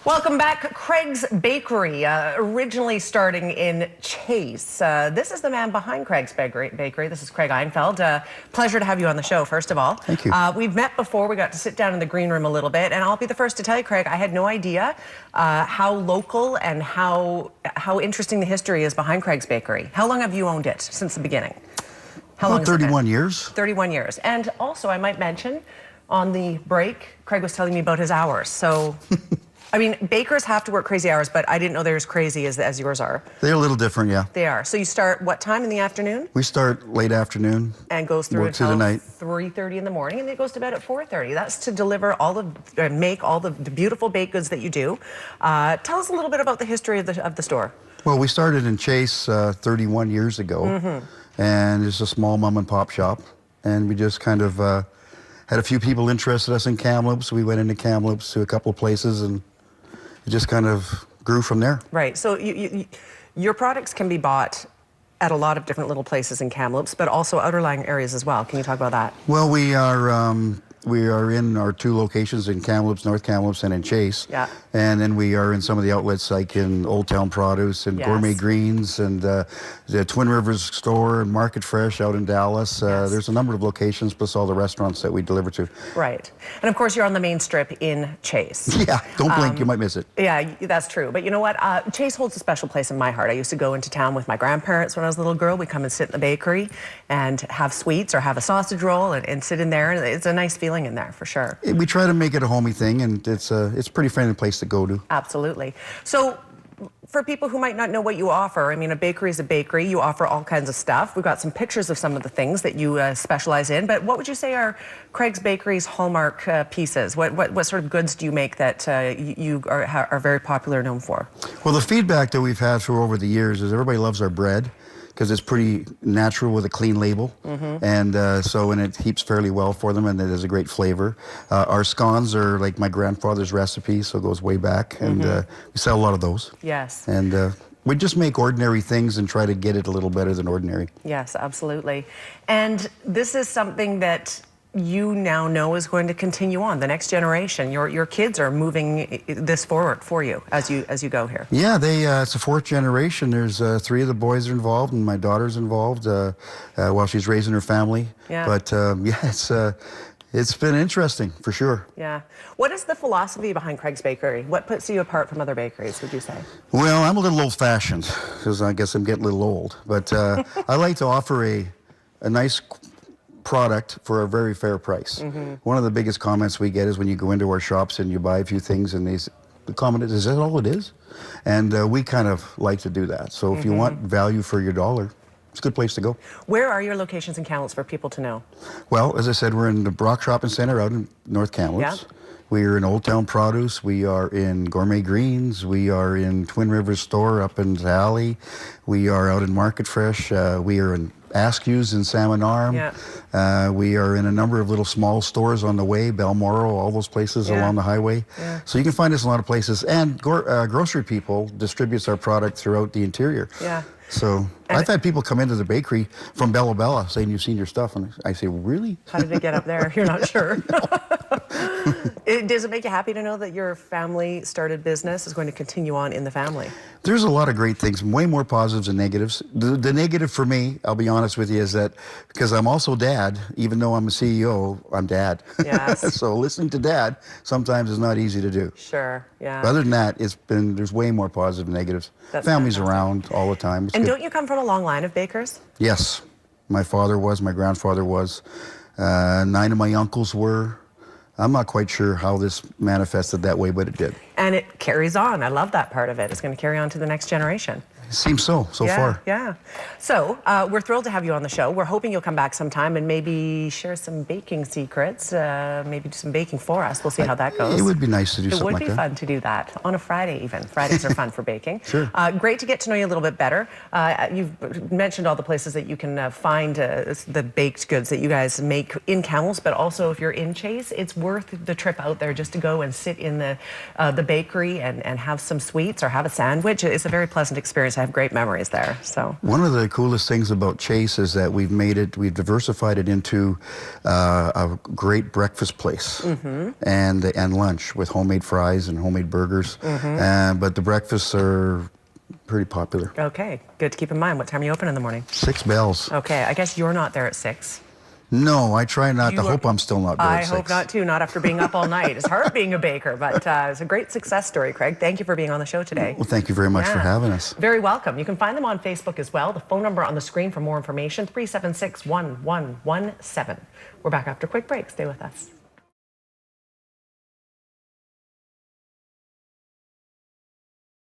Welcome back. Craig's Bakery, originally starting in Chase. This is the man behind Craig's Bakery. This is Craig Einfeld. Pleasure to have you on the show, first of all. Thank you. We've met before. We got to sit down in the green room a little bit, and I'll be the first to tell you, Craig, I had no idea how local and how interesting the history is behind Craig's Bakery. How long have you owned it since the beginning? How long? 31 years. 31 years. And also, I might mention, on the break, Craig was telling me about his hours. So... I mean, bakers have to work crazy hours, but I didn't know they're as crazy as yours are. They're a little different, yeah. They are. So you start what time in the afternoon? We start late afternoon. And goes through until the night. 3:30 in the morning, and it goes to bed at 4:30. That's to deliver all the, make all the beautiful baked goods that you do. Tell us a little bit about the history of the store. Well, we started in Chase 31 years ago, and it's a small mom and pop shop, and we just kind of had a few people interested us in Kamloops. We went into Kamloops to a couple of places, and it just kind of grew from there. Right. So your products can be bought at a lot of different little places in Kamloops, but also outlying areas as well. Can you talk about that? Well, we are in our two locations in Kamloops, North Kamloops, and in Chase. Yeah. And then we are in some of the outlets like in Old Town Produce and Gourmet Greens and the Twin Rivers store and Market Fresh out in Dallas. There's a number of locations plus all the restaurants that we deliver to. Right. And of course, you're on the main strip in Chase. Yeah, don't blink, you might miss it. Yeah, that's true. But you know what? Chase holds a special place in my heart. I used to go into town with my grandparents when I was a little girl. We'd come and sit in the bakery and have sweets or have a sausage roll and sit in there. And it's a nice feeling in there for sure. We try to make it a homey thing, and it's a pretty friendly place to go to. Absolutely. So for people who might not know what you offer, I mean, a bakery is a bakery. You offer all kinds of stuff. We've got some pictures of some of the things that you specialize in, but what would you say are Craig's Bakery's hallmark pieces? What sort of goods do you make that you are very popular and known for? Well, the feedback that we've had for over the years is everybody loves our bread, because it's pretty natural with a clean label, and and it heats fairly well for them, and it has a great flavor. Our scones are like my grandfather's recipe, so it goes way back, and we sell a lot of those. Yes. And we just make ordinary things and try to get it a little better than ordinary. Yes, absolutely. And this is something that you now know is going to continue on. The next generation, your kids are moving this forward for you as you go here. Yeah, it's a fourth generation. There's 3 of the boys are involved, and my daughter's involved while she's raising her family. Yeah. But it's been interesting for sure. Yeah. What is the philosophy behind Craig's Bakery? What puts you apart from other bakeries, would you say? Well, I'm a little old-fashioned because I guess I'm getting a little old. But I like to offer a nice product for a very fair price. One of the biggest comments we get is when you go into our shops and you buy a few things, and the comment is that all it is? And we kind of like to do that. So if you want value for your dollar, it's a good place to go. Where are your locations in Kamloops for people to know? Well, as I said, we're in the Brock Shopping Center out in North Kamloops. Yeah. We are in Old Town Produce. We are in Gourmet Greens. We are in Twin Rivers store up in Alley. We are out in Market Fresh. We are in Askew's in Salmon Arm. Yeah. We are in a number of little small stores on the way, Balmoral, all those places along the highway. Yeah. So you can find us in a lot of places. And Grocery People distributes our product throughout the interior. Yeah. So I've had people come into the bakery from Bella Bella saying, "You've seen your stuff," and I say, "Really? How did it get up there? You're not sure." Does it make you happy to know that your family started business is going to continue on in the family? There's a lot of great things, way more positives than negatives. The negative for me, I'll be honest with you, is that because I'm also dad, even though I'm a CEO, I'm dad. Yes. So listening to dad sometimes is not easy to do. Sure, yeah. But other than that, there's way more positive than negatives. That's Family's fantastic. Around all the time. And don't you come from a long line of bakers? Yes. My father was, my grandfather was, 9 of my uncles were. I'm not quite sure how this manifested that way, but it did. And it carries on. I love that part of it. It's going to carry on to the next generation. It seems so far. Yeah. So we're thrilled to have you on the show. We're hoping you'll come back sometime and maybe share some baking secrets, maybe do some baking for us. We'll see how that goes. It would be nice to do something like that. It would be fun to do that on a Friday even. Fridays are fun for baking. Sure. Great to get to know you a little bit better. You've mentioned all the places that you can find the baked goods that you guys make in Kamloops, but also if you're in Chase, it's worth the trip out there just to go and sit in the bakery and have some sweets or have a sandwich. It's a very pleasant experience. I have great memories there. So one of the coolest things about Chase is that we've diversified it into a great breakfast place and lunch with homemade fries and homemade burgers. But the breakfasts are pretty popular. okay, good to keep in mind. What time are you open in the morning? 6 bells. Okay, I guess you're not there at 6. No, I try not to. Hope I'm still not there I at 6. hope not too, not after being up all night. It's hard being a baker, but it's a great success story, Craig. Thank you for being on the show today. Well, thank you very much for having us. Very welcome. You can find them on Facebook as well. The phone number on the screen for more information, 376-1117. We're back after a quick break. Stay with us.